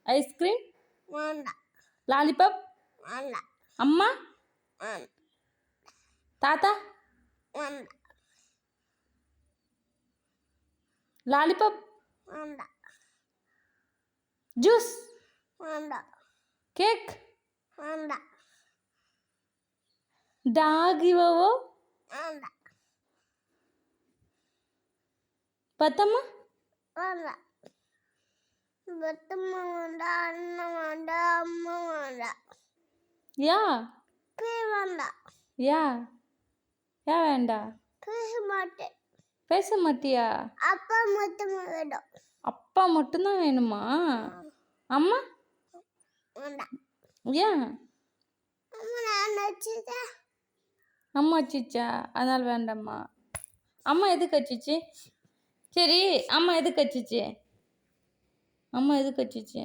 Ice cream, வேண்டாம் lollipop, வேண்டாம் அம்மா, வேண்டாம் தாத்தா, வேண்டாம் லாலிபாப், வேண்டாம் ஜூஸ், வேண்டாம் கேக், வேண்டாம் டாகி ஓவோ, வேண்டாம் பத்தம்மா, வேண்டாம் பத்தம்மா வேண்டாம் அண்ணன் வேண்டாம் அம்மா வேண்டாம் யா வேண்டாம் யா யா வேண்டாம். பேச மாட்டேன். பேச மாட்டியா? அப்பா மட்டும் வேணும். அப்பா மட்டும்தான் வேணுமா? அம்மா வேண்டாம். ஏன்? அம்மா நான் வச்சுட்டேன். அம்மா வச்சிச்சா அதனால வேண்டாம்மா. அம்மா எதுக்கு வச்சிச்சு? சரி அம்மா எதுக்கு வச்சிச்சு? அம்மா எதுக்கு வச்சிச்சு?